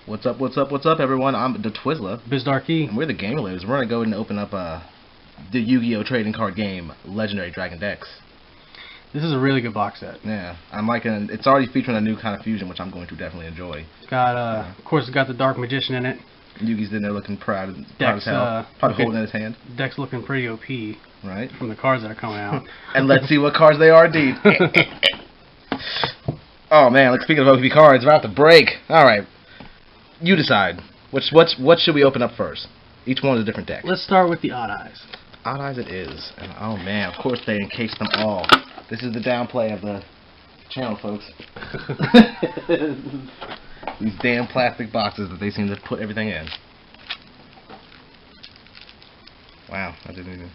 What's up, what's up, what's up, everyone? I'm the Twizzler. Bizdarkey. And we're the Gamulators. We're going to go ahead and open up the Yu-Gi-Oh! Trading card game, Legendary Dragon Decks. This is a really good box set. Yeah, I'm liking. It's already featuring a new kind of fusion, which I'm going to definitely enjoy. It's got, of course, it's got the Dark Magician in it. Yugi's in there looking proud as Dex, hell. Probably holding in his hand. Deck's looking pretty OP. Right. From the cards that are coming out. And let's see what cards they are, indeed. Oh man, like, speaking of OP cards, we're about to break. All right, you decide. What should we open up first? Each one is a different deck. Let's start with the Odd Eyes. Odd Eyes it is. And oh man, of course they encased them all. This is the downplay of the channel, folks. These damn plastic boxes that they seem to put everything in. Wow, I didn't even...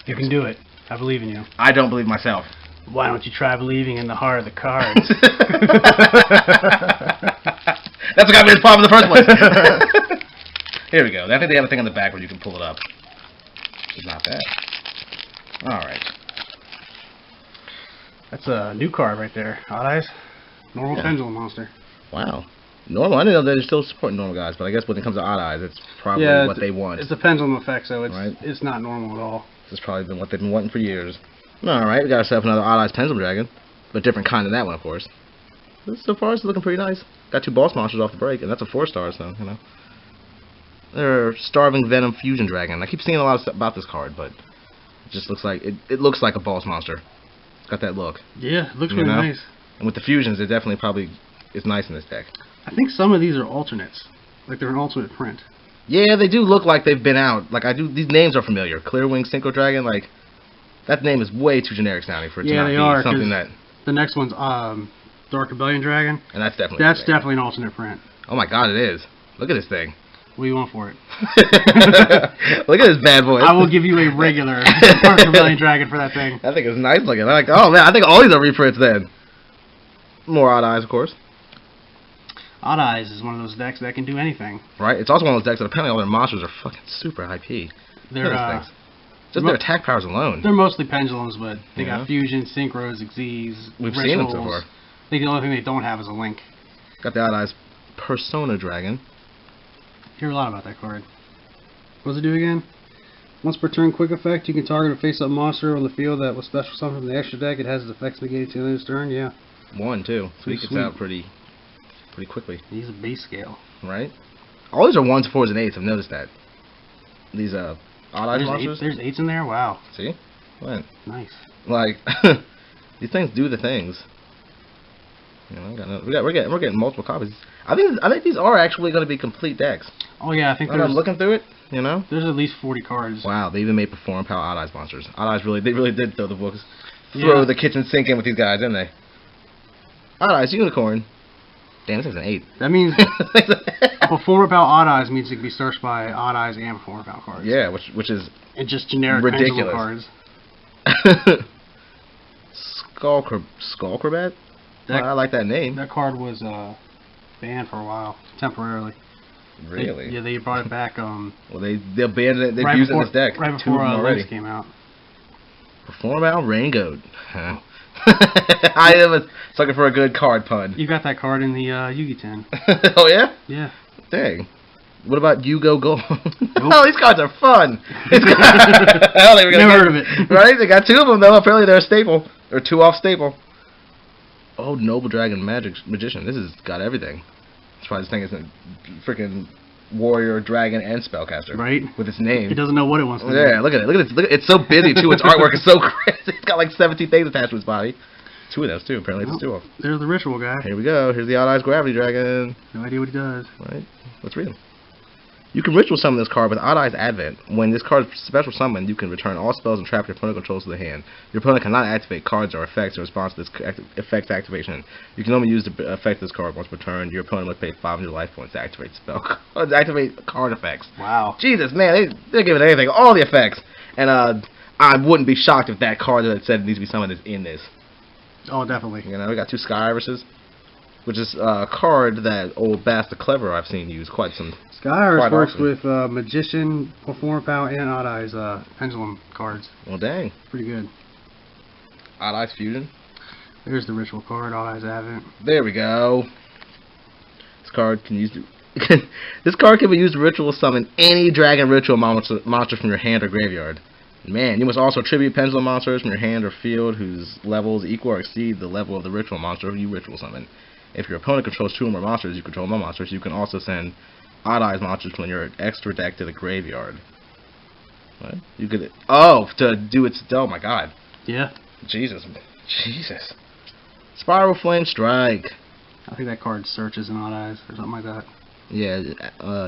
You can do it. I believe in you. I don't believe myself. Why don't you try believing in the heart of the cards? That's what got me this problem in the first place. Here we go. I think they have a thing on the back where you can pull it up. It's not bad. Alright. That's a new card right there. Odd Eyes. Normal Pendulum Monster. Wow. Normal. I didn't know they're still supporting normal guys, but I guess when it comes to Odd Eyes, it's probably what they want. It's a pendulum effect, so it's not normal at all. This has probably been what they've been wanting for years. Alright, we got ourselves another Odd Eyes Pendulum Dragon, but different kind than that one, of course. So far, it's looking pretty nice. Got two boss monsters off the break, and that's a 4-star, so, you know. They're Starving Venom Fusion Dragon. I keep seeing a lot of stuff about this card, but it just looks like it looks like a boss monster. It's got that look. Yeah, it looks really nice. And with the fusions, it definitely probably is nice in this deck. I think some of these are alternates. Like they're an alternate print. Yeah, they do look like they've been out. Like these names are familiar. Clearwing Synchro Dragon, like that name is way too generic sounding for it to not be something that. The next one's Dark Rebellion Dragon. And that's definitely an alternate print. Oh my god, it is. Look at this thing. What do you want for it? Look at this bad boy. I will give you a regular Dark Rebellion Dragon for that thing. That thing is nice looking. I'm like, oh man, I think all these are reprints then. More Odd Eyes, of course. Odd Eyes is one of those decks that can do anything. Right. It's also one of those decks that apparently all their monsters are fucking super IP. They're just their attack powers alone. They're mostly pendulums, but they got fusion, synchros, Xyzs. We've seen them so far. I think the only thing they don't have is a link. Got the Odd Eyes Persona Dragon. Hear a lot about that card. What does it do again? Once per turn, quick effect. You can target a face-up monster on the field that was special summoned from the extra deck. It has its effects negated to the end of its turn. Yeah. One, too. So he gets out pretty quickly. He's a base scale. Right. All these are 1s, 4s, and 8s. I've noticed that. These Odd Eyes monsters. There's 8s in there. Wow. See? What? Nice. Like these things do the things. You know, we're getting multiple copies. I think these are actually going to be complete decks. Oh yeah, I think I'm looking through it. You know, there's at least 40 cards. Wow, they even made Perform Power Odd Eyes monsters. Odd Eyes really did throw the books, throw the kitchen sink in with these guys, didn't they? Odd Eyes Unicorn. Damn, this is an 8. That means Perform Power Odd Eyes means it can be searched by Odd Eyes and Perform Power cards. Yeah, which is and just generic ridiculous cards. Skullcrabat. I like that name. That card was banned for a while, temporarily. Really? They brought it back. Well, they abandoned it. They've used it in this deck. Right before already came out. Perform out Rain Goat. I was looking for a good card pun. You got that card in the Yu-Gi tin. Oh yeah? Yeah. Dang. What about Yu-Go Gold? Nope. Oh, these cards are fun. Never heard of it. Right? They got 2 of them though. Apparently they're a staple. Or 2 off staple. Oh, Noble Dragon Magician. This has got everything. That's why this thing is a freaking warrior, dragon, and spellcaster. Right. With its name. It doesn't know what it wants to do. Yeah, look at it. Look at it. It's so busy, too. Its artwork is so crazy. It's got like 17 things attached to its body. 2 of those, too. Apparently, it's 2 of them. There's the ritual guy. Here we go. Here's the Odd Eyes Gravity Dragon. No idea what he does. Right. Let's read him. You can ritual summon this card with Odd Eyes Advent. When this card is special summoned, you can return all spells and traps your opponent controls to the hand. Your opponent cannot activate cards or effects in response to this effect's activation. You can only use the effect of this card once per turn. Your opponent must pay 500 life points to activate activate card effects. Wow. Jesus, man, they're giving anything, all the effects. And I wouldn't be shocked if that card that said it needs to be summoned is in this. Oh, definitely. You know, we got 2 Sky Irises, which is a card that old Bass the Clever I've seen use quite some. Sky Iris works with Magician, Perform Power, and Odd Eyes pendulum cards. Well, dang. Pretty good. Odd Eyes Fusion. There's the ritual card. All eyes have it. There we go. This card can use this card can be used to ritual summon any dragon ritual monster from your hand or graveyard. Man, you must also tribute pendulum monsters from your hand or field whose levels equal or exceed the level of the ritual monster you ritual summon. If your opponent controls 2 or more monsters, you control more monsters. You can also send odd eyes monsters from your extra deck to the graveyard. What? You could to do its oh my god. Yeah. Jesus. Spiral Flame Strike. I think that card searches in odd eyes or something like that. Yeah,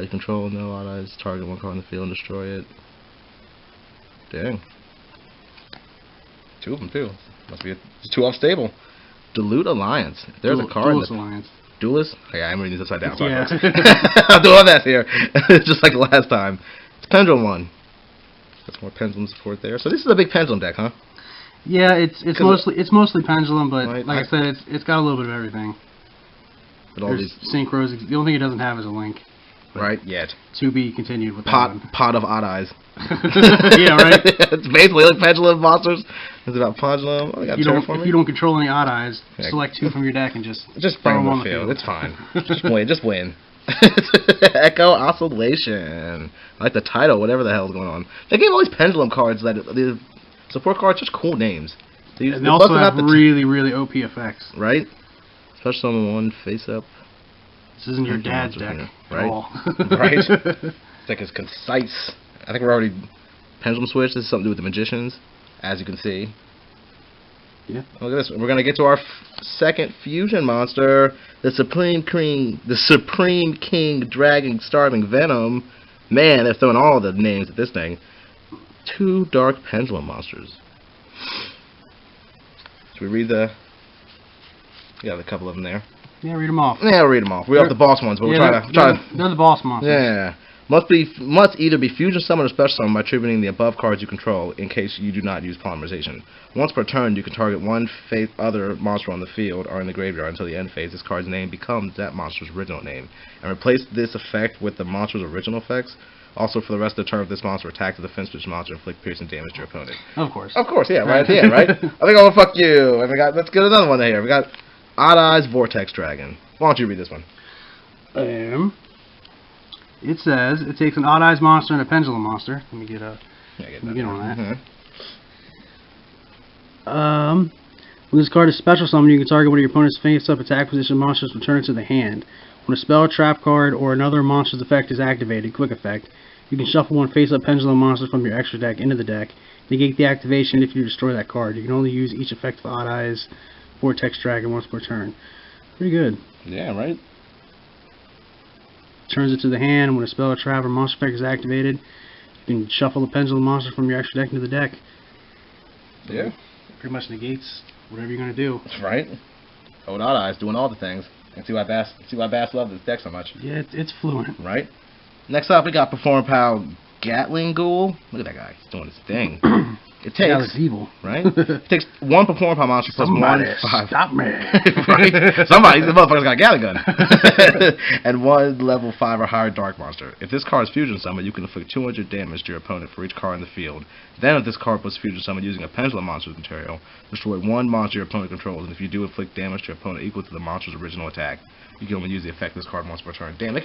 you control no odd eyes, target 1 card in the field and destroy it. Dang. 2 of them too. Must be it's 2 off stable. Dilute Alliance. There's a card. Duelist Alliance. Duelist? Yeah, I'm reading this upside down. Sorry, yeah. I'm doing that here. Just like last time. It's Pendulum one. That's more pendulum support there. So this is a big pendulum deck, huh? Yeah, it's mostly pendulum, but right, like I said, it's got a little bit of everything. But all There's synchros. The only thing it doesn't have is a link. Right, yet. To be continued with that one. Pot of odd eyes. Yeah, right? It's basically like pendulum monsters. It's about pendulum. Oh, if you don't control any odd eyes, select 2 from your deck and just bring them on the field. It's fine. Just win. Echo Oscillation. I like the title, whatever the hell's going on. They gave all these pendulum cards that the support cards, just cool names. And they also have really OP effects. Right? Special summon 1 face up. This isn't your dad's deck, right? Right. This deck is concise. I think we're already pendulum switch. This is something to do with the magicians, as you can see. Yeah. Look at this. We're gonna get to our second fusion monster, the Supreme King Dragon Starving Venom. Man, they're throwing all the names at this thing. 2 dark pendulum monsters. Should we read the? We got a couple of them there. Yeah, read them off. Yeah, we'll read them off. We have the boss ones, but we're trying to. They're the boss monsters. Yeah. Must either be fusion summon or special summon by tributing the above cards you control in case you do not use polymerization. Once per turn, you can target 1 other monster on the field or in the graveyard until the end phase. This card's name becomes that monster's original name. And replace this effect with the monster's original effects. Also, for the rest of the turn, if this monster attacks a defense switch monster, inflict piercing damage to your opponent. Of course. Of course, yeah, right. Yeah, right. I think I'll fuck you. And let's get another one here. We got Odd Eyes Vortex Dragon. Why don't you read this one? It says it takes an Odd Eyes monster and a pendulum monster. Let me get on that. When this card is special summoned, you can target one of your opponent's face-up attack position monsters, return it to the hand. When a spell, trap card, or another monster's effect is activated, quick effect, you can shuffle 1 face-up pendulum monster from your extra deck into the deck. Negate the activation if you destroy that card. You can only use each effect of Odd Eyes Vortex Dragon once per turn. Pretty good. Yeah, right? Turns it to the hand. When a spell, trap, or monster effect is activated, you can shuffle the pendulum monster from your extra deck into the deck. Yeah. It pretty much negates whatever you're going to do. That's right. Old Odd Eyes doing all the things. And see why Bass loves this deck so much. Yeah, it's fluent. Right? Next up, we got Perform Pal Gatling Ghoul. Look at that guy. He's doing his thing. It takes... That was evil. Right? It takes 1 Perform Pal monster plus 1... Stop me. Right? Somebody, the motherfucker's got a Gatling gun. And 1 level 5 or higher dark monster. If this card is fusion summoned, you can inflict 200 damage to your opponent for each card in the field. Then, if this card was fusion summoned using a pendulum monster's material, destroy 1 monster your opponent controls, and if you do inflict damage to your opponent equal to the monster's original attack, you can only use the effect of this card once per turn. Damn, they're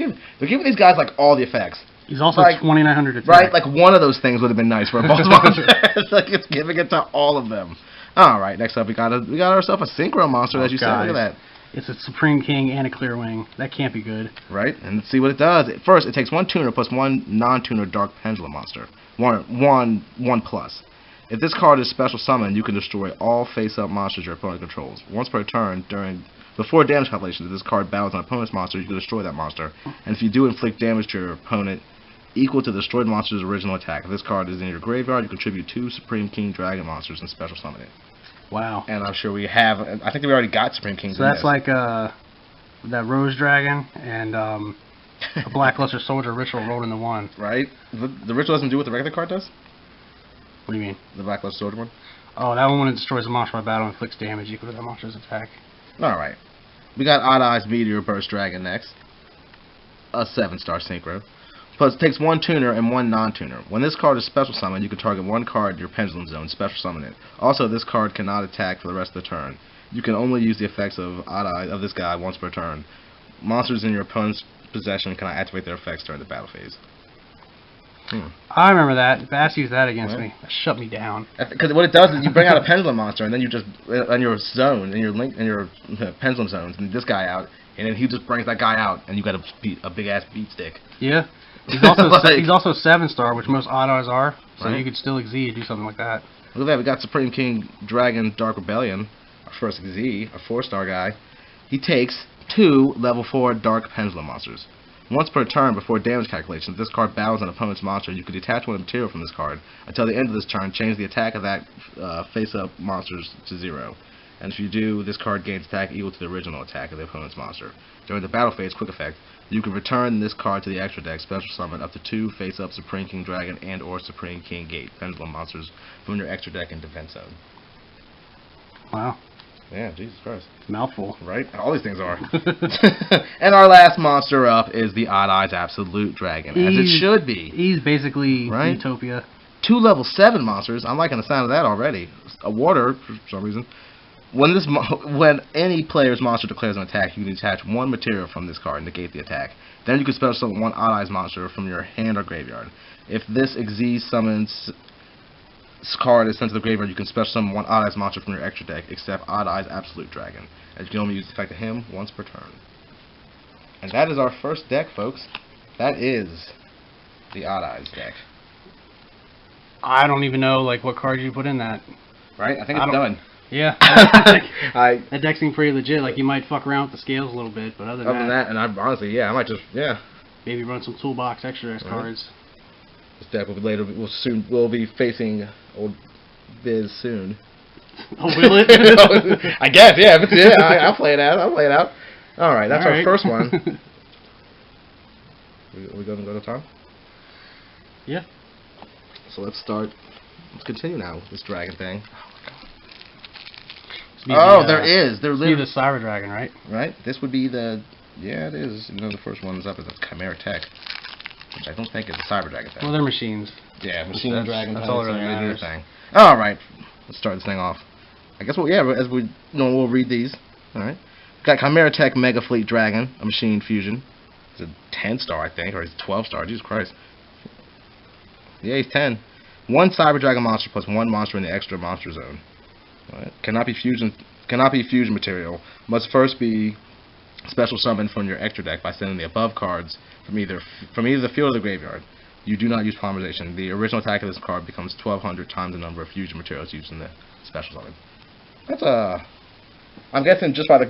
giving these guys like all the effects. He's also like 2,900 attack. Right, like one of those things would have been nice for a boss monster. It's like it's giving it to all of them. All right, next up we got ourselves a synchro monster, as you said. Look at that. It's a Supreme King and a Clear Wing. That can't be good. Right, and let's see what it does. First, it takes 1 tuner plus 1 non-tuner dark pendulum monster. One plus. If this card is special summoned, you can destroy all face-up monsters your opponent controls. Once per turn, before damage calculation, if this card battles an opponent's monster, you can destroy that monster. And if you do inflict damage to your opponent equal to the destroyed monster's original attack, if this card is in your graveyard, you contribute 2 Supreme King Dragon monsters and special summon it. Wow. And I'm sure we have... I think we already got Supreme Kings. So that's like that Rose Dragon and a Blackluster Soldier Ritual rolled into one. Right? The Ritual doesn't do what the regular card does? What do you mean? The Blackluster Soldier one? Oh, that one when it destroys a monster by battle inflicts damage equal to that monster's attack. Alright. We got Odd Eyes Meteor Burst Dragon next. A 7-star synchro. Plus, it takes 1 tuner and 1 non-tuner. When this card is special summoned, you can target 1 card in your Pendulum Zone, special summon it. Also, this card cannot attack for the rest of the turn. You can only use the effects of Odd Eye of this guy once per turn. Monsters in your opponent's possession cannot activate their effects during the battle phase. I remember that. Bass used that against me. That shut me down. Because what it does is you bring out a Pendulum monster, and then you just on your zone, in your Pendulum zones, and this guy out, and then he just brings that guy out, and you got a big ass beat stick. Yeah. He's also he's also 7-star, which most Odd Eyes are. So Right. you could still Exceed, do something like that. Look at that. We got Supreme King Dragon Dark Rebellion, our first Z, a 4-star guy. He takes 2 level 4 Dark Pendulum monsters. Once per turn, before damage calculation, if this card battles an opponent's monster, you can detach 1 material from this card. Until the end of this turn, change the attack of that face-up monsters to 0. And if you do, this card gains attack equal to the original attack of the opponent's monster. During the battle phase, quick effect, you can return this card to the extra deck, special summon up to 2 face-up Supreme King Dragon and or Supreme King Gate Pendulum monsters from your extra deck in defense zone. Wow. Yeah, Jesus Christ. Mouthful. Right? All these things are. And our last monster up is the Odd Eyes Absolute Dragon, as it should be. He's basically Right? Utopia. 2 level 7 monsters. I'm liking the sound of that already. A water, for some reason. When any player's monster declares an attack, you can detach 1 material from this card and negate the attack. Then you can special summon 1 Odd Eyes monster from your hand or graveyard. If this Xyz summons card is sent to the graveyard, you can special summon 1 Odd Eyes monster from your extra deck, except Odd Eyes Absolute Dragon, as you can only use the effect of him once per turn. And that is our first deck, folks. That is the Odd Eyes deck. I don't even know what cards you put in that. Right? I think it's done. Yeah. That deck seemed pretty legit. Like, you might fuck around with the scales a little bit, but other than that, and I honestly, yeah, I might just, maybe run some toolbox extra cards. This deck will be later. We'll be facing old Biz soon. Oh, will it? I guess, yeah. I'll play it out. All right, that's our first one. we going to go to Tom? Yeah. So let's start. Let's continue now with this dragon thing. There is. There literally the Cyber Dragon, right? Right. This would be the. Yeah, it is. Even though the first one's up is a Chimera Tech, which I don't think is a Cyber Dragon thing. Well, they're machines. Yeah, machine dragon. That's all that really matters. Thing. All right, let's start this thing off. I guess as we we'll read these. All right. Got Chimera Tech Mega Fleet Dragon, a machine fusion. It's a 10-star, I think, or he's 12-star. Jesus Christ. Yeah, he's 10. 1 Cyber Dragon monster plus 1 monster in the extra monster zone. Right. Cannot be fusion material. Must first be special summoned from your extra deck by sending the above cards from either the field or the graveyard. You do not use polymerization. The original attack of this card becomes 1,200 times the number of fusion materials used in the special summon. That's I'm guessing just by the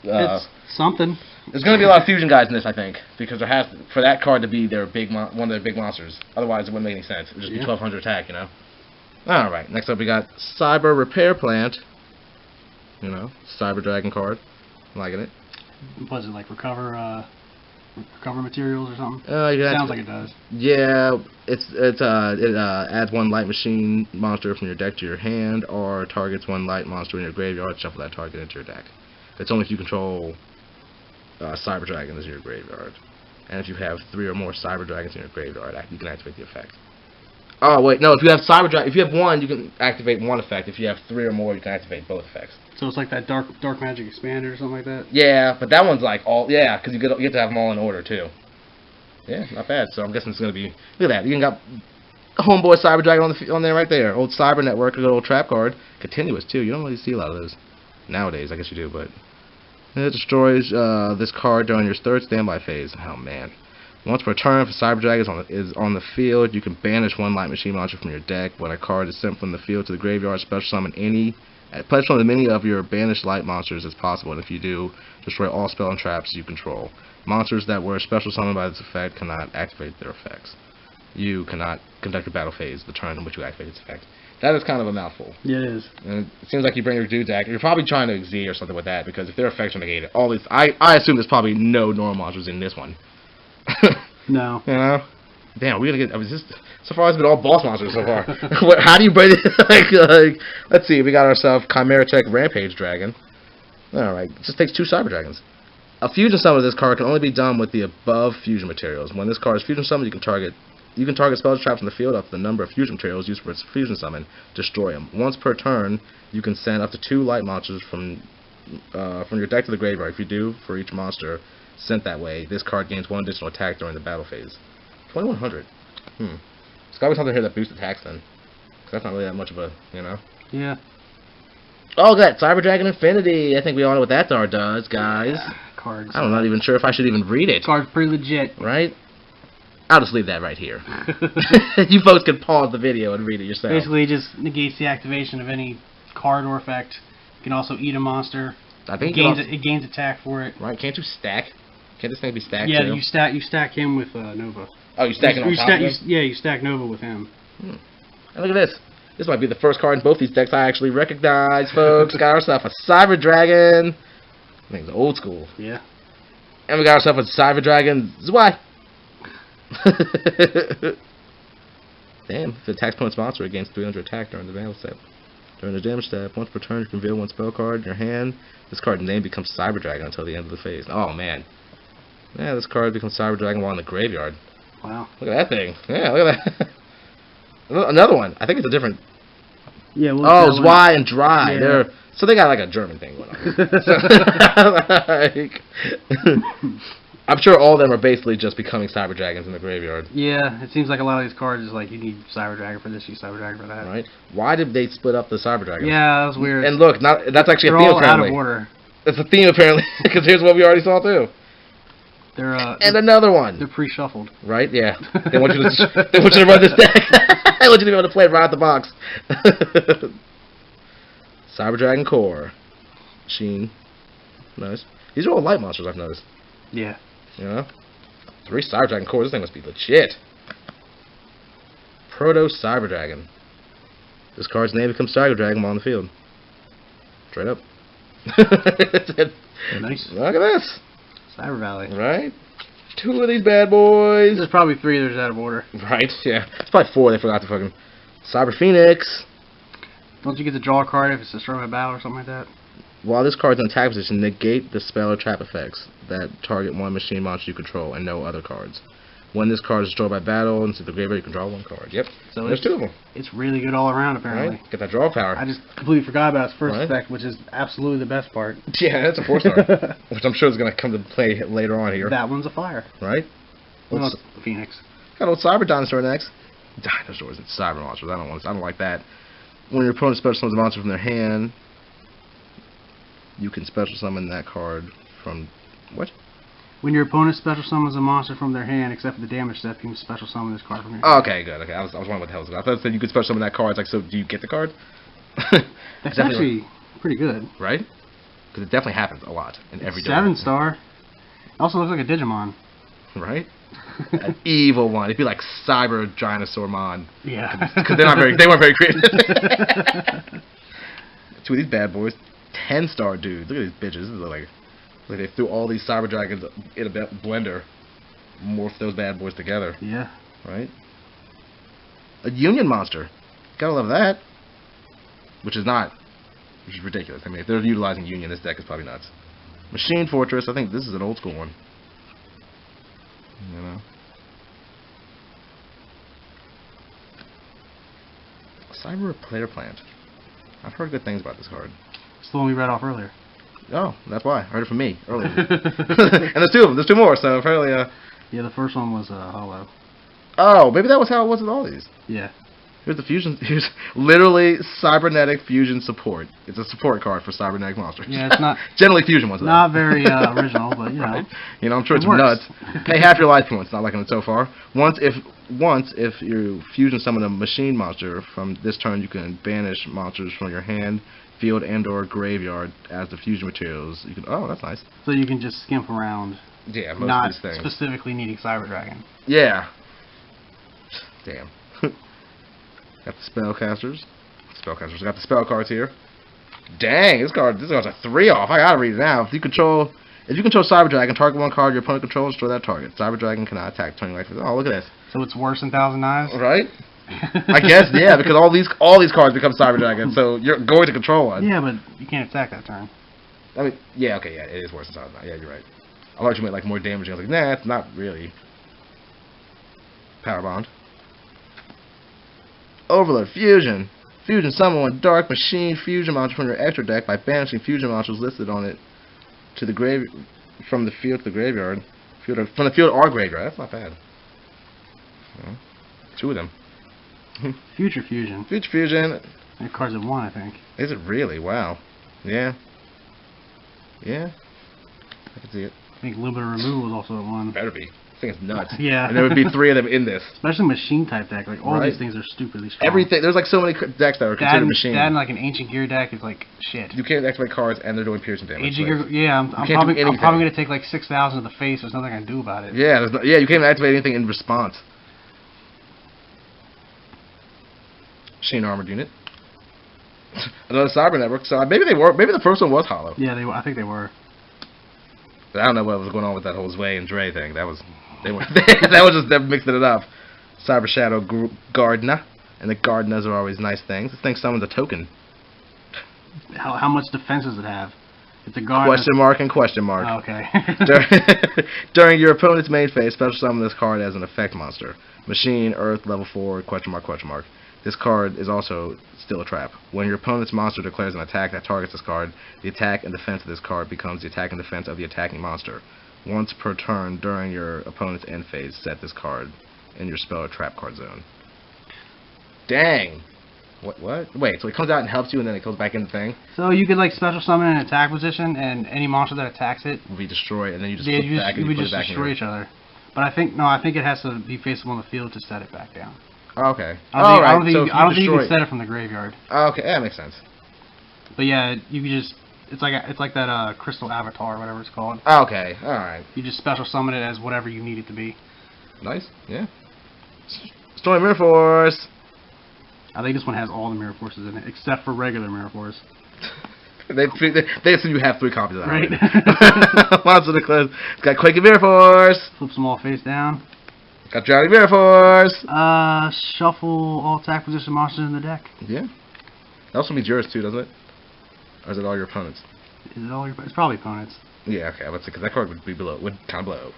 it's something. There's going to be a lot of fusion guys in this, I think, because there has for that card to be their one of their big monsters. Otherwise, it wouldn't make any sense. It would just be 1,200 attack, you know. All right. Next up, we got Cyber Repair Plant. You know, Cyber Dragon card. I'm liking it. Was it like recover materials or something? Yeah, sounds like it does. Yeah, it adds 1 light machine monster from your deck to your hand, or targets 1 light monster in your graveyard. Shuffle that target into your deck. It's only if you control Cyber Dragons in your graveyard, and if you have 3 or more Cyber Dragons in your graveyard, you can activate the effect. Oh wait, no. If you have if you have 1, you can activate 1 effect. If you have 3 or more, you can activate both effects. So it's like that dark magic expander or something like that. Yeah, but that one's like because you get to have them all in order too. Yeah, not bad. So I'm guessing it's gonna be. Look at that. You got Homeboy Cyber Dragon on there right there. Old Cyber Network, a good old trap card. Continuous too. You don't really see a lot of those nowadays. I guess you do, but it destroys this card during your 3rd standby phase. Oh man. Once per turn, if a Cyber Dragon is on the field, you can banish 1 light machine monster from your deck. When a card is sent from the field to the graveyard, special summon as many of your banished light monsters as possible, and if you do, destroy all spell and traps you control. Monsters that were special summoned by this effect cannot activate their effects. You cannot conduct a battle phase the turn in which you activate its effect. That is kind of a mouthful. Yeah, it is. And it seems like you bring your dude's deck. You're probably trying to Xyz or something with that, because if their effects are negated, I assume there's probably no normal monsters in this one. No. You know? Damn, we're gonna get. So far, it's been all boss monsters so far. How do you break it? Let's see. We got ourselves Chimera Tech Rampage Dragon. All right, it just takes 2 Cyber Dragons. A fusion summon of this card can only be done with the above fusion materials. When this card is fusion summoned, you can target spells traps in the field up to the number of fusion materials used for its fusion summon. Destroy them. Once per turn, you can send up to 2 light monsters from your deck to the graveyard. If you do, for each monster sent that way, this card gains 1 additional attack during the battle phase. 2100. There's gotta be something here that boosts attacks then. 'Cause that's not really that much of a, you know. Yeah. Oh, good. Cyber Dragon Infinity. I think we all know what that card does, guys. Yeah, cards. I'm not even sure if I should even read it. Card's pretty legit. Right? I'll just leave that right here. You folks can pause the video and read it yourself. Basically, it just negates the activation of any card or effect. You can also eat a monster. I think it gains attack for it. Right? Can't you stack? Can't this thing be stacked? Yeah, too? you stack him with Nova. Oh, you stack it on top of him? Yeah, you stack Nova with him. And look at this. This might be the first card in both these decks I actually recognize, folks. Got ourselves a Cyber Dragon. I think it's old school. Yeah. And we got ourselves a Cyber Dragon Zwei. Damn. If it attacks opponent's monster, it gains 300 attack during the battle step. During the damage step, once per turn, you can reveal 1 spell card in your hand. This card's name becomes Cyber Dragon until the end of the phase. Oh, man. Yeah, this card becomes Cyber Dragon while in the graveyard. Wow. Look at that thing. Yeah, look at that. Another one. I think it's a different... Yeah. Zwei and Dry. Yeah. So they got like a German thing going on. I'm sure all of them are basically just becoming Cyber Dragons in the graveyard. Yeah, it seems like a lot of these cards is like, you need Cyber Dragon for this, you Cyber Dragon for that. Right. Why did they split up the Cyber Dragons? Yeah, that was weird. And look, that's actually They're a theme all apparently. out of order. It's a theme apparently, because here's what we already saw too. And another one. They're pre-shuffled. Right? Yeah. They want you to run this deck. They want you to be able to play it right out the box. Cyber Dragon Core. Sheen. Nice. These are all light monsters I've noticed. Yeah. You know? 3 Cyber Dragon Cores. This thing must be legit. Proto Cyber Dragon. This card's name becomes Cyber Dragon while on the field. Straight up. Nice. Look at this. Cyber Valley. Right? 2 of these bad boys. There's probably 3 that are out of order. Right, yeah. It's probably 4 they forgot to fucking... Cyber Phoenix. Don't you get to draw a card if it's destroyed by battle or something like that? While this card's in attack position, negate the spell or trap effects that target 1 machine monster you control and no other cards. When this card is destroyed by battle into the graveyard, you can draw 1 card. Yep. So there's 2 of them. It's really good all around, apparently. Right? Get that draw power. I just completely forgot about its first effect, which is absolutely the best part. Yeah, that's a 4-star. Which I'm sure is going to come to play later on here. That one's a fire. Right? Well, Phoenix. Got old Cyber Dinosaur next. Dinosaurs and cyber monsters. I don't like that. When your opponent special summons a monster from their hand, you can special summon that card from... What? When your opponent special summons a monster from their hand, except for the damage step, you can special summon this card from your hand. Oh, okay, good. Okay, I was wondering what the hell was it. I thought it said you could special summon that card. It's like, so do you get the card? That's actually pretty good. Right? Because it definitely happens a lot in every 7-star. It also looks like a Digimon. Right? An evil one. It'd be like Cyber Dinosaur Mon. Yeah. Because they weren't very creative. 2 of these bad boys. 10-star dudes. Look at these bitches. This is like they threw all these Cyber Dragons in a blender. Morphed those bad boys together. Yeah. Right? A Union monster. Gotta love that. Which is ridiculous. I mean, if they're utilizing Union, this deck is probably nuts. Machine Fortress. I think this is an old school one. You know. Cyber Player Plant. I've heard good things about this card. It's the one we read off earlier. Oh, that's why. I heard it from me earlier. And there's 2 of them. There's 2 more, so apparently... Yeah, the first one was hollow. Oh, maybe that was how it was with all these. Yeah. Here's the fusion. Here's literally cybernetic fusion support. It's a support card for cybernetic monsters. Yeah, it's not generally fusion ones. Not very original, but you know. Right. You know, I'm sure it's nuts. Pay half your life points. Not liking it so far. Once if you fusion summon a machine monster from this turn, you can banish monsters from your hand, field, and/or graveyard as the fusion materials. You can. Oh, that's nice. So you can just skimp around. Yeah, most not of these things. Specifically needing Cyber Dragon. Yeah. Damn. Got the spellcasters. Got the spell cards here. Dang, this card's a 3-off. I gotta read it now. If you control Cyber Dragon, target 1 card your opponent controls, destroy that target. Cyber Dragon cannot attack. Turning life. Oh, look at this. So it's worse than Thousand Knives? Right? I guess, yeah, because all these cards become Cyber Dragon, so you're going to control one. Yeah, but you can't attack that turn. I mean, yeah, okay, yeah, it is worse than Thousand Knives. Yeah, you're right. I thought you meant like more damage. I was like, nah, it's not really. Power Bond. Overload Fusion. Fusion summon one Dark Machine Fusion monster from your extra deck by banishing Fusion monsters listed on it to the grave from the field to the graveyard. From the field or graveyard. That's not bad. Well, 2 of them. Future Fusion. Future Fusion. That card's at 1, I think. Is it really? Wow. Yeah. Yeah. I can see it. I think Limiter Removal is also at 1. Better be. I think it's nuts. Yeah. And there would be 3 of them in this. Especially machine type deck. Like, all Right. these things are stupidly strong. Everything. There's like so many decks that are considered machine. That and like an Ancient Gear deck is like shit. You can't activate cards and they're doing piercing damage. Ancient Gear, yeah, I'm probably going to take like 6,000 to the face. There's nothing I can do about it. Yeah, yeah, you can't activate anything in response. Machine Armored Unit. Another Cyber Network. So maybe they were. Maybe the first one was hollow. Yeah, I think they were. But I don't know what was going on with that whole Zwei and Dre thing. That was that was just them mixing it up. Cyber Shadow Gardener, and the Gardeners are always nice things. This thing summons a token. How much defense does it have? It's a Gardener. Question mark and question mark. Oh, okay. During your opponent's main phase, special summon this card as an effect monster. Machine, Earth, level 4, question mark, question mark. This card is also still a trap. When your opponent's monster declares an attack that targets this card, the attack and defense of this card becomes the attack and defense of the attacking monster. Once per turn during your opponent's end phase, set this card in your spell or trap card zone. Dang! What? Wait, so it comes out and helps you and then it goes back in the thing? So you could like special summon an attack position and any monster that attacks it Will be destroyed and then you just flip back and you put it back in destroy each other. But I think it has to be faceable on the field to set it back down. Oh, okay. I don't think you can set it from the graveyard. Oh, okay, that makes sense. But yeah, you can just it's like that Crystal Avatar or whatever it's called. Oh, okay, alright. You just special summon it as whatever you need it to be. Nice, yeah. Stormy Mirror Force! I think this one has all the Mirror Forces in it, except for regular Mirror Force. They assume you have 3 copies of that. Right. Monster declares. It's got Quaking Mirror Force. Flips them all face down. It's got Drowning Mirror Force. Shuffle all attack position monsters in the deck. Yeah. That also means yours too, doesn't it? Or is it all your opponents? Is it all your? It's probably opponents. Yeah, okay. Let's see, because that card would kind of blow.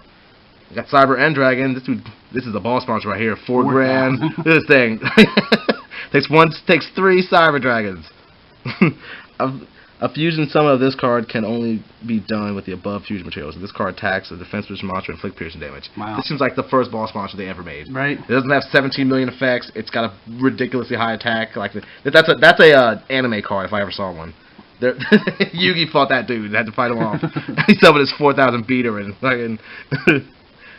We got Cyber End Dragon. This is a ball sponsor right here. 4 grand. Look at this thing. takes 3 Cyber Dragons. A fusion summon of this card can only be done with the above fusion materials. This card attacks a defense position monster and inflict piercing damage. Wow. This seems like the first ball sponsor they ever made. Right. It doesn't have 17 million effects. It's got a ridiculously high attack. Like that's a anime card if I ever saw one. Yugi fought that dude and had to fight him off. He summoned his 4,000 beater and fucking.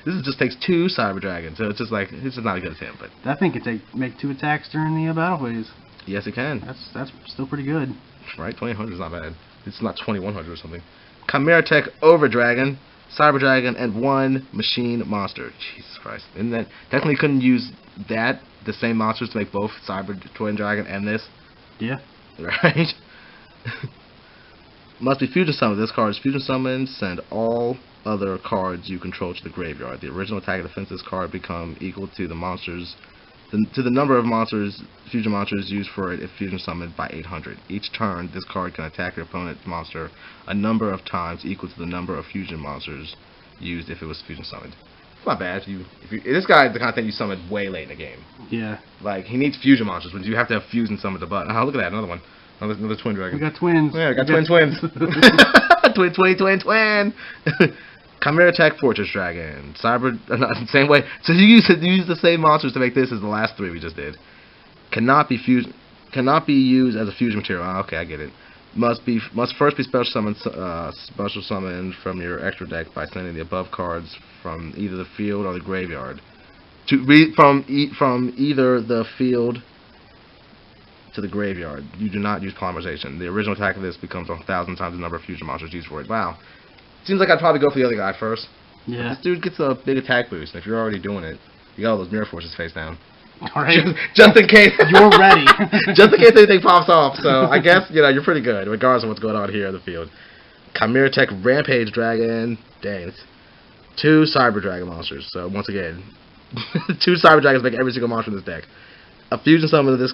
This just takes 2 Cyber Dragons, so it's just not as good as him. But that thing can make 2 attacks during the battle phase. Yes, it can. That's still pretty good. Right, 2,800 is not bad. It's not 2,100 or something. Chimera Tech Over Dragon, Cyber Dragon, and 1 Machine Monster. Jesus Christ! And that definitely couldn't use the same monsters to make both Cyber Twin Dragon and this. Yeah. Right. Must be fusion summoned. This card is fusion summoned. Send all other cards you control to the graveyard. The original attack and defense of this card become equal to the monsters. To the number of fusion monsters used for it if fusion summoned by 800. Each turn, this card can attack your opponent's monster a number of times equal to the number of fusion monsters used if it was fusion summoned. It's not bad. This guy is the kind of thing you summon way late in the game. Yeah. Like, he needs fusion monsters, but you have to have fusion summoned to button. Oh, look at that, another one. Another twin dragon. We got twins. Yeah, we got twins. Twin. Chimera Tech Fortress Dragon. Same way. So you use the same monsters to make this as the last 3 we just did. Cannot be used as a fusion material. Oh, okay, I get it. Must first be special summoned from your extra deck by sending the above cards from either the field or the graveyard. From either the field to the graveyard. You do not use polymerization. The original attack of this becomes 1,000 times the number of fusion monsters used for it. Wow. Seems like I'd probably go for the other guy first. Yeah. This dude gets a big attack boost, and if you're already doing it, you got all those mirror forces face down. Alright. Just in case. You're ready. Just in case anything pops off. So I guess, you're pretty good, regardless of what's going on here in the field. Chimera Tech Rampage Dragon. Dang. It's 2 Cyber Dragon monsters. So once again, 2 Cyber Dragons make every single monster in this deck. A fusion summon of this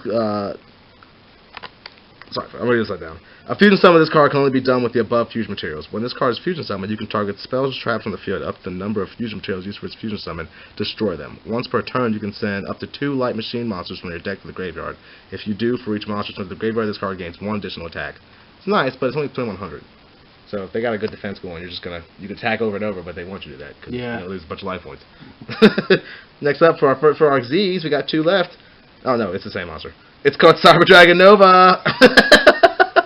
Sorry, I'm reading this upside down. A fusion summon of this card can only be done with the above fusion materials. When this card is fusion summoned, you can target spells or traps on the field up to the number of fusion materials used for its fusion summon, destroy them. Once per turn, you can send up to 2 light machine monsters from your deck to the graveyard. If you do, for each monster sent to the graveyard, this card gains 1 additional attack. It's nice, but it's only 2100. So if they got a good defense going, you can attack over and over, but they want you to do that because you lose a bunch of life points. Next up for our Xyz, we got 2 left. Oh no, it's the same monster. It's called Cyber Dragon Nova.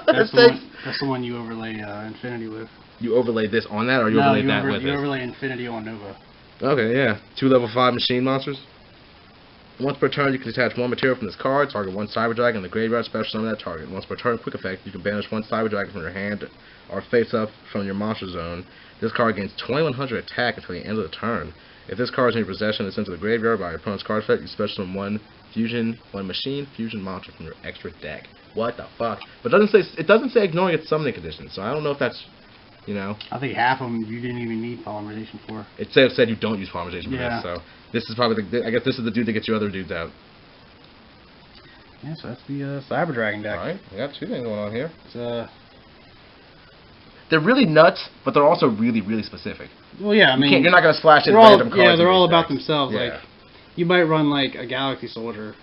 That's the one you overlay Infinity with. You overlay this on that, or you overlay that with it? You overlay Infinity on Nova. Okay, yeah. 2 level 5 machine monsters. Once per turn, you can detach 1 material from this card, target 1 Cyber Dragon in the graveyard, special summon that target. Once per turn, quick effect, you can banish 1 Cyber Dragon from your hand or face up from your monster zone. This card gains 2100 attack until the end of the turn. If this card is in your possession and sent to the graveyard by your opponent's card effect, you special summon 1 machine fusion monster from your extra deck. What the fuck? But it doesn't say ignoring its summoning conditions, so I don't know if that's, you know. I think half of them you didn't even need polymerization for. It said you don't use polymerization for this, so this is probably I guess this is the dude that gets your other dudes out. Yeah, so that's the Cyber Dragon deck. Alright, we got 2 things going on here. It's, they're really nuts, but they're also really, really specific. Well, yeah, I mean, you're not going to splash in random cards. Yeah, they're all about decks. themselves. Yeah. Like, you might run like a Galaxy Soldier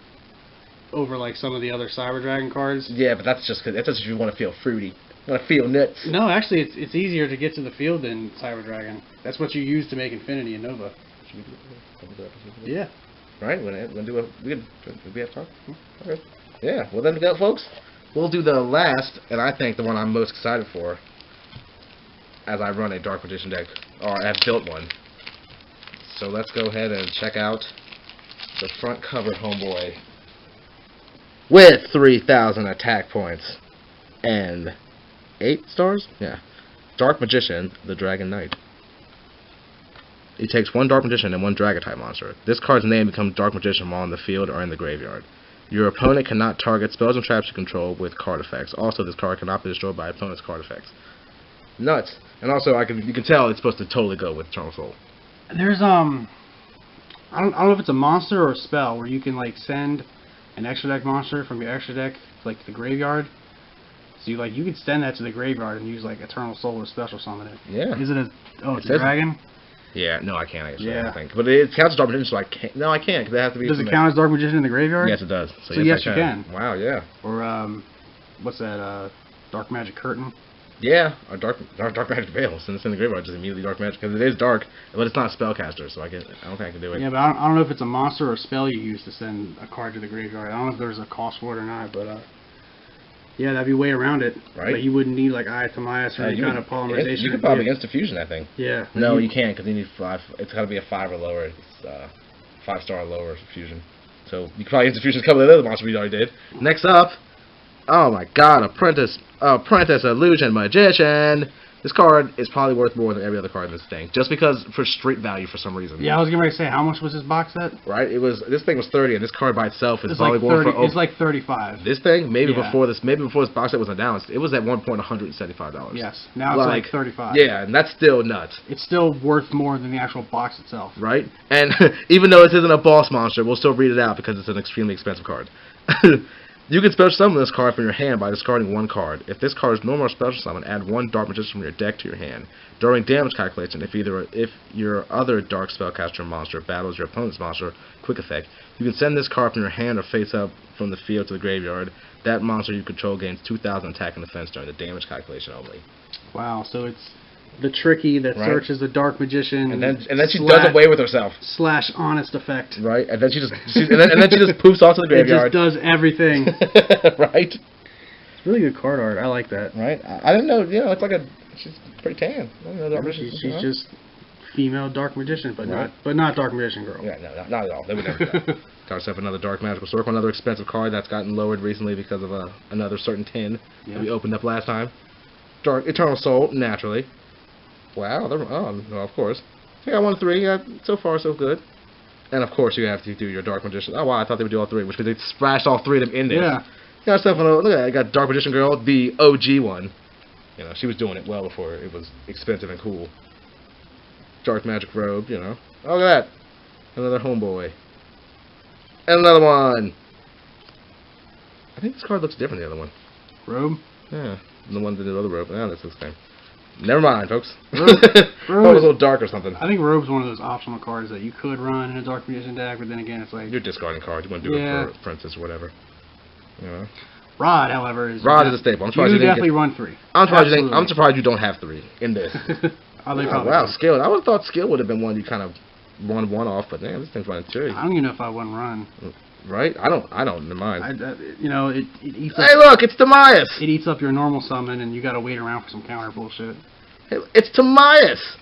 over like some of the other Cyber Dragon cards. Yeah, but that's just if you want to feel fruity. You want to feel nuts. No, actually, it's easier to get to the field than Cyber Dragon. That's what you use to make Infinity and Nova. Yeah. Right? We have time? Okay. Yeah. Well, then we go, folks. We'll do the last, and I think the one I'm most excited for, as I run a Dark Magician deck, or have built one. So let's go ahead and check out the front cover, homeboy, with 3,000 attack points and 8 stars? Yeah. Dark Magician, the Dragon Knight. It takes 1 Dark Magician and 1 Dragon type monster. This card's name becomes Dark Magician while in the field or in the graveyard. Your opponent cannot target spells and traps you control with card effects. Also, this card cannot be destroyed by opponent's card effects. Nuts. And also, you can tell it's supposed to totally go with Eternal Soul. There's I don't know if it's a monster or a spell where you can like send an extra deck monster from your extra deck like to the graveyard. So you can send that to the graveyard and use like Eternal Soul or special summon it. Yeah. Is it it's a dragon? Yeah, no, I can't actually. Yeah. I think, but it counts as Dark Magician, so I can't. No, I can't because it has to be. Does it count as Dark Magician in the graveyard? Yes, it does. So yes, you can. Wow, yeah. Or what's that? Dark Magic Curtain. Yeah, or dark magic veil. Since it's in the graveyard, just immediately dark magic because it is dark, but it's not a spellcaster, so I don't think I can do it. Yeah, but I don't know if it's a monster or a spell you use to send a card to the graveyard. I don't know if there's a cost for it or not, but yeah, that'd be way around it. Right. But you wouldn't need like Ayatomias or any kind of polymerization. You could probably Insta-Fusion that thing. Yeah. No, you can't because you need 5. It's got to be a 5 or lower. It's 5-star or lower fusion. So you could probably Insta-Fusion a couple of the other monsters we already did. Next up. Oh my god, Apprentice Illusion Magician. This card is probably worth more than every other card in this thing, just because for street value for some reason. Yeah, I was getting ready to say, how much was this box set? Right, this thing was 30, and this card by itself is probably going for. It's like 35. This thing, maybe before this box set was announced, it was at one point $175. Yes, now it's like 35. Yeah, and that's still nuts. It's still worth more than the actual box itself. Right, and even though this isn't a boss monster, we'll still read it out because it's an extremely expensive card. You can special summon this card from your hand by discarding 1 card. If this card is normal or special summon, add 1 Dark Magician from your deck to your hand. During damage calculation, if your other Dark Spellcaster monster battles your opponent's monster, quick effect, you can send this card from your hand or face up from the field to the graveyard. That monster you control gains 2,000 attack and defense during the damage calculation only. Wow, so it's the tricky that searches the Dark Magician, and then she does away with herself. / honest effect. Right, and then she just poofs off to the graveyard. It just does everything. Right. It's really good card art. I like that. Right. I didn't know. You know, it's like she's pretty tan. I didn't know Dark Magician. She's just female Dark Magician, but not Dark Magician girl. Yeah, no, not at all. They would never do that. Got herself another Dark Magical Circle, another expensive card that's gotten lowered recently because of another certain tin that we opened up last time. Dark Eternal Soul, naturally. Wow, no, of course. I got 1 3. So far, so good. And of course, you have to do your Dark Magician. Oh wow, I thought they would do all 3, which means they splashed all 3 of them in there. Yeah. Got yourself look at that. I got Dark Magician Girl, the OG one. You know, she was doing it well before it was expensive and cool. Dark Magic Robe, you know. Oh, look at that. Another homeboy. And another one. I think this card looks different than the other one. Robe? Yeah, the one that did the other robe. Yeah, that's the same. Never mind, folks. Robe It was a little dark or something. I think Robe's one of those optional cards that you could run in a Dark Magician deck, but then again, it's like... You're discarding cards. You want to do it for Princess or whatever. You know? Rod, however, is... Rod is a staple. I'm surprised you didn't definitely run 3. I'm surprised you don't have 3 in this. Wow, skill. I would have thought skill would have been one you kind of run 1 off, but man, this thing's running 2. I don't even know if I wouldn't run. Right? I don't mind. You know, it eats up... Hey, look, it's Timaeus! It eats up your normal summon, and you gotta wait around for some counter bullshit. Hey, it's Timaeus!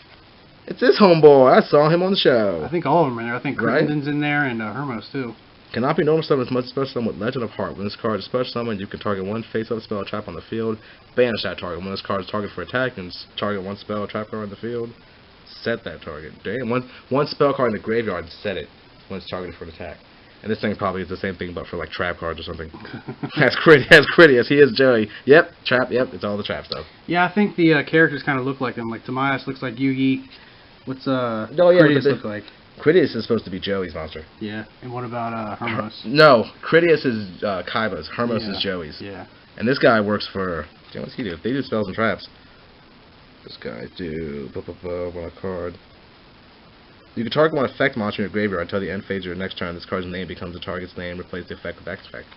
It's this homeboy. I saw him on the show. I think all of them are in there. I think Crittenden's in there, and Hermos, too. Cannot be normal summon as much special summon with Legend of Heart. When this card is special summon, you can target 1 face-up spell or trap on the field. Banish that target. When this card is targeted for attack, you can target 1 spell or trap card on the field. Set that target. Damn, one spell card in the graveyard and set it when it's targeted for an attack. And this thing probably is the same thing, but for like trap cards or something. Has Critias. He is Joey. Yep, trap. Yep, it's all the trap stuff. Yeah, I think the characters kind of look like them. Like Timaeus looks like Yugi. What's Critias look like? Critias is supposed to be Joey's monster. Yeah, and what about Hermos? No, Critias is Kaiba's. Hermos is Joey's. Yeah. And this guy works for... What's he do? They do spells and traps. This guy do... on a card. You can target 1 effect monster in your graveyard until the end phase of your next turn. This card's name becomes the target's name. Replace the effect with X effect.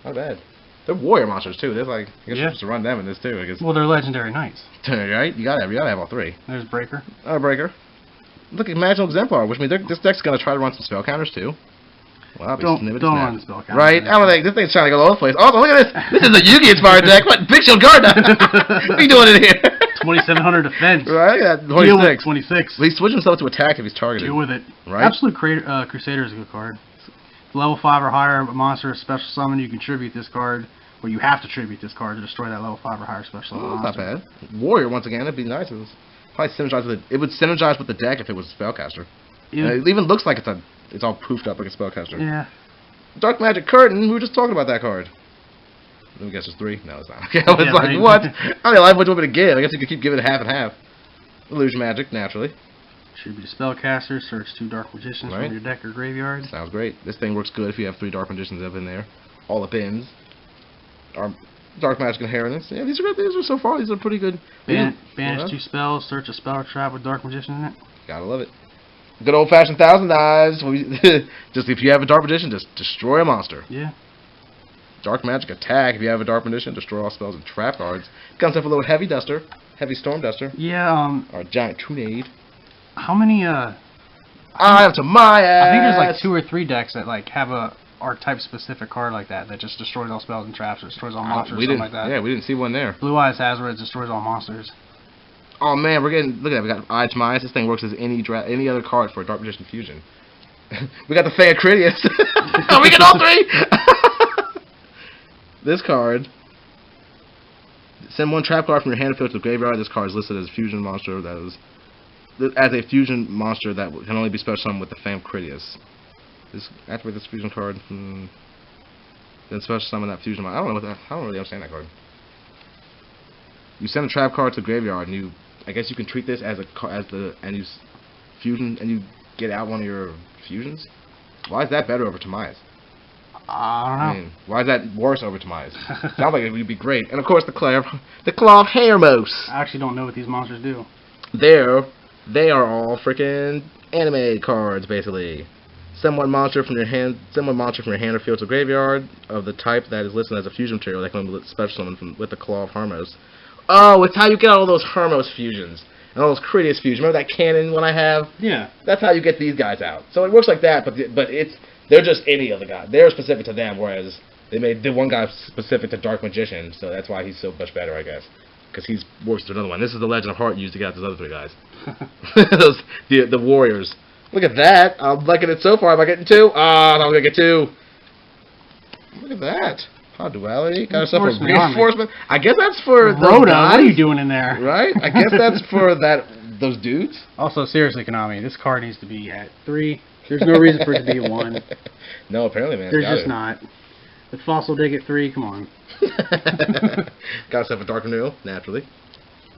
Not bad. They're warrior monsters too. They're like, I guess you're supposed to run them in this too. I guess. Well, they're legendary knights. Right? You gotta have all 3. There's Breaker. Breaker. Look at Magical Exemplar, which means this deck's gonna try to run some spell counters too. Well, don't run spell counters. Right? I don't think this thing's trying to go all over the place. Oh, look at this! This is a Yugi inspired deck. What? Big Shield Guard? What are you doing in here? 2,700 defense. Right? Yeah, 26. 26. Well, he switches himself to attack if he's targeted. Deal with it. Right? Absolute Crusader is a good card. Level 5 or higher monster special summon. You can tribute this card, or you have to tribute this card to destroy that level 5 or higher special summon monster. Not bad. Warrior once again. That'd be nice. Probably synergize with it would synergize with the deck if it was a spellcaster. It even looks like it's all poofed up like a spellcaster. Yeah. Dark Magic Curtain. We were just talking about that card. Let me guess, it's 3. No, it's not. Okay, I was like, what? I mean, what do you want me to give? I guess you could keep giving it half and half. Illusion Magic, naturally. Should be a spellcaster. Search 2 Dark Magicians from your deck or graveyard. Sounds great. This thing works good if you have 3 Dark Magicians up in there. All the pins. Our Dark Magic Inheritance. Yeah, these are so far. These are pretty good. Banish 2 spells. Search a spell or trap with Dark Magician in it. Gotta love it. Good old-fashioned 1,000 Knives. Just if you have a Dark Magician, just destroy a monster. Yeah. Dark Magic Attack. If you have a Dark Magician, destroy all spells and trap cards. Comes up with a little Heavy Duster. Heavy Storm Duster. Yeah, or Giant Tunade. How many, I have to my ass. I think there's like 2 or 3 decks that like have a archetype specific card like that just destroys all spells and traps or destroys all monsters or something like that. Yeah, we didn't see one there. Blue Eyes has where it destroys all monsters. Oh man, look at that. We got Eye to Mice. This thing works as any other card for a Dark Magician Fusion. We got the Fan Critias. Oh, we get all 3. This card. Send 1 trap card from your hand field to the graveyard. This card is listed as a fusion monster that can only be special summoned with the Fan Critias. Activate this fusion card. Then special summon that fusion monster. I don't really understand that card. You send a trap card to the graveyard, and I guess you can treat this as fusion, and you get out one of your fusions. Why is that better over Timaeus? I don't know. I mean, why is that worse over Timaeus? Sounds like it would be great. And of course, the Claw of Hermos. I actually don't know what these monsters do. They are all freaking anime cards, basically. Send one monster from your hand or field to the graveyard of the type that is listed as a fusion material that can be special summoned with the Claw of Hermos. Oh, it's how you get all those Hermos fusions and all those Critias fusions. Remember that cannon one I have? Yeah. That's how you get these guys out. So it works like that, but they're just any of the guys. They're specific to them, whereas they made the one guy specific to Dark Magician, so that's why he's so much better, I guess. Because he works to another one. This is the Legend of Heart used to get out those other 3 guys. the Warriors. Look at that. I'm liking it so far. Am I getting 2? Ah, I'm going to get 2. Look at that. Pod Duality. Got yourself a Reinforcement. I guess that's for Rhoda, what are you doing in there? Right? I guess that's for those dudes. Also, seriously, Konami, this card needs to be at 3. There's no reason for it to be a 1. No, apparently, man. There's just not. The Fossil Dig at 3, come on. Got yourself a Dark Renewal, naturally.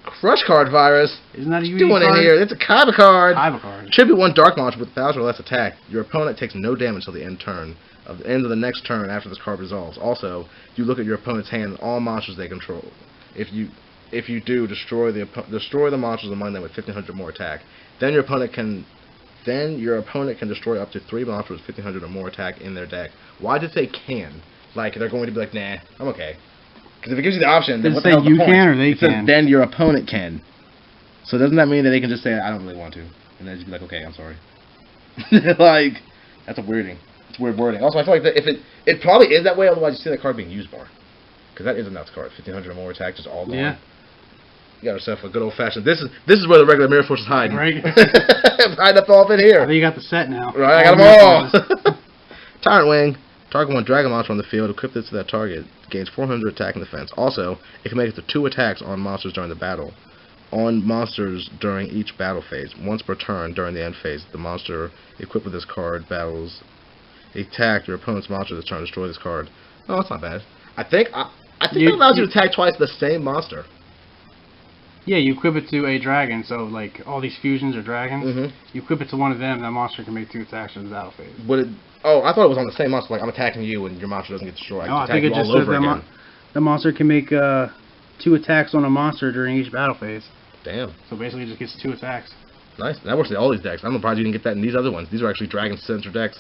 Crush Card Virus. Isn't that a unique card? In here? It's a Kaiba card. Kaiba card. Tribute 1 Dark Monster with 1,000 or less attack. Your opponent takes no damage until the end turn of the end of the next turn after this card resolves. Also, you look at your opponent's hand and all monsters they control. If you do, destroy the monsters among them with 1,500 more attack. Then your opponent can destroy up to 3 monsters with 1,500 or more attack in their deck. Why did they can? Like they're going to be like, nah, I'm okay. Because if it gives you the option, then Does what it the hell's say you the point? can or they it says can? then your opponent can. So doesn't that mean that they can just say I don't really want to, and then just be like, okay, I'm sorry. Like that's a weirding. It's weird wording. Also, I feel like that if it probably is that way. Otherwise, you see that card being used more. Because that is a nuts card. 1,500 or more attack, just all gone. Yeah. You got yourself a good old fashioned. This is where the regular Mirror Force is hiding. Right. Hiding up all up in here. I think you got the set now. Right, I got them all. Tyrant Wing. Target one dragon monster on the field. Equip this to that target. Gains 400 attack and defense. Also, it can make it to 2 attacks on monsters during the battle. On monsters during each battle phase. Once per turn during the end phase, the monster equipped with this card battles. Attack your opponent's monster this turn. Destroy this card. Oh, that's not bad. I think it allows you to attack twice the same monster. Yeah, you equip it to a dragon, so like all these fusions are dragons. Mm-hmm. You equip it to one of them, that monster can make 2 attacks in the battle phase. Would it? Oh, I thought it was on the same monster. Like I'm attacking you, and your monster doesn't get destroyed. No, I think it just says that the monster can make 2 attacks on a monster during each battle phase. Damn. So basically, it just gets 2 attacks. Nice. That works in all these decks. I'm surprised you didn't get that in these other ones. These are actually dragon-centered decks.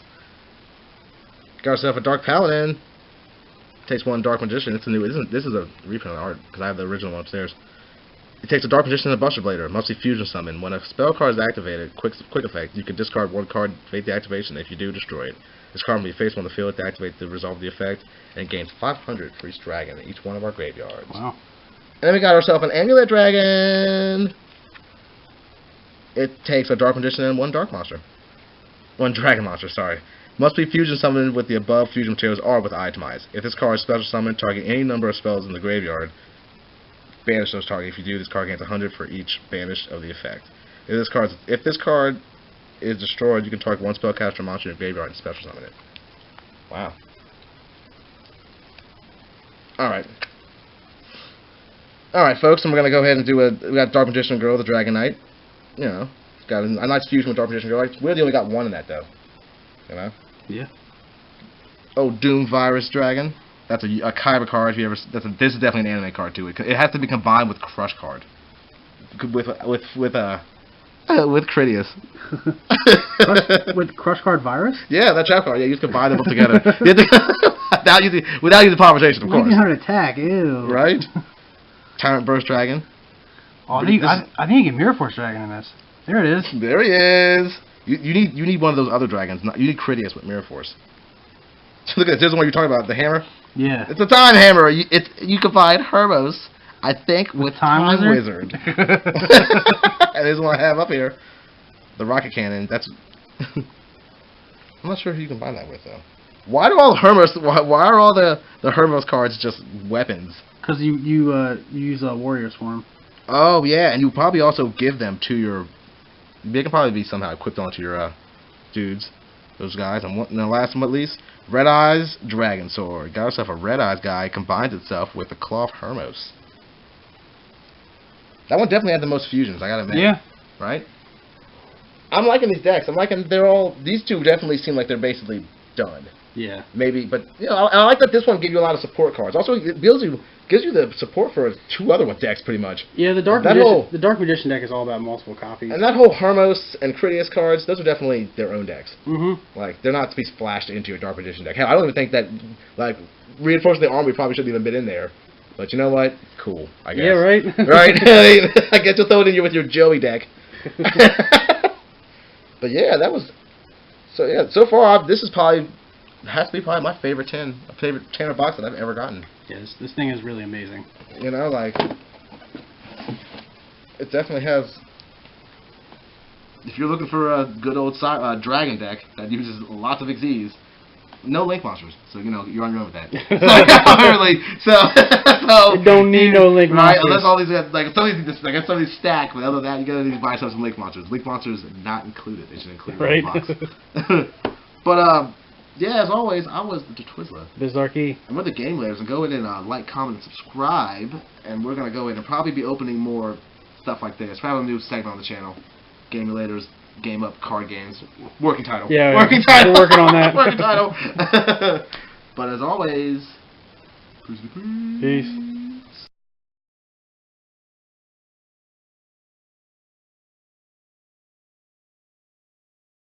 Got yourself a Dark Paladin. Takes 1 Dark Magician. It's a new. This is a reprint of art because I have the original one upstairs. It takes a Dark Magician and a Buster Blader. Must be fusion summon. When a spell card is activated, quick effect, you can discard 1 card, fade the activation. If you do, destroy it. This card will be faced on the field to activate to resolve the effect, and it gains 500 for each dragon in each one of our graveyards. Wow. And then we got ourselves an Amulet Dragon. It takes a Dark Magician and 1 Dark Monster. 1 Dragon Monster, sorry. Must be fusion summoned with the above fusion materials or with itemize. If this card is special summoned, target any number of spells in the graveyard. Banish those targets. If you do, this card gains 100 for each banished of the effect. If this card is destroyed, you can target 1 spellcaster monster in your graveyard and special summon it. Wow. Alright. Alright, folks, and we're going to go ahead and do we got Dark Magician Girl, the Dragon Knight. You know, got a nice fusion with Dark Magician Girl. We really only got 1 in that, though. You know? Yeah. Oh, Doom Virus Dragon. That's a Kyber card. If you ever, this is definitely an anime card too. It has to be combined with Crush card. With Critias. With Crush card virus? Yeah, that trap card. Yeah, you just combine them up together. without using polymerization, of course. 1,900 attack. Ew. Right. Tyrant Burst Dragon. Oh, I think you get Mirror Force Dragon in this. There it is. There he is. You need one of those other dragons. You need Critias with Mirror Force. So look at this. This is the one you're talking about. The hammer. Yeah. It's a time hammer. You combine Hermos, I think, with Time Wizard. And this is one I have up here. The rocket cannon. That's. I'm not sure who you combine that with though. Why do all Hermos? Why are all the Hermos cards just weapons? Because you use warriors for them. Oh yeah, and you probably also give them to your. They can probably be somehow equipped onto your dudes, those guys. And last but not least, Red Eyes Dragon Sword. Got yourself a Red Eyes guy. Combines itself with the Cloth Hermos. That one definitely had the most fusions. I gotta admit. Yeah. Right. I'm liking these decks. I'm liking these 2 definitely seem like they're basically done. Yeah. Maybe, but you know, I like that this one gives you a lot of support cards. Also, it gives you the support for 2 other decks pretty much. Yeah, the Dark Magician deck is all about multiple copies. And that whole Hermos and Critias cards, those are definitely their own decks. Mm-hmm. Like they're not to be splashed into your Dark Magician deck. Hell, I don't even think that like Reinforcing the Army probably shouldn't even been in there. But you know what? Cool, I guess. Yeah, right. Right. I guess you'll throw it in with your Joey deck. But yeah, that was so far. This is probably. Has to be probably my favorite Tanner box that I've ever gotten. Yes, this thing is really amazing. You know, like it definitely has. If you're looking for a good old dragon deck that uses lots of Xyz, no link monsters, so you know you're on your own with that. so you don't need no link monsters, unless all these some of these stack. But other than that, you gotta need to buy yourself some link monsters. Link monsters are not included; they should include in the box. But yeah, as always, I was the Twizzler. Bizarkey. And we're the Gamulators. And go in and like, comment, and subscribe. And we're going to go in and probably be opening more stuff like this. Probably a new segment on the channel. Gamulators. Game Up Card Games. Working title. Yeah, working title. We're working on that. Working title. But as always, Peace.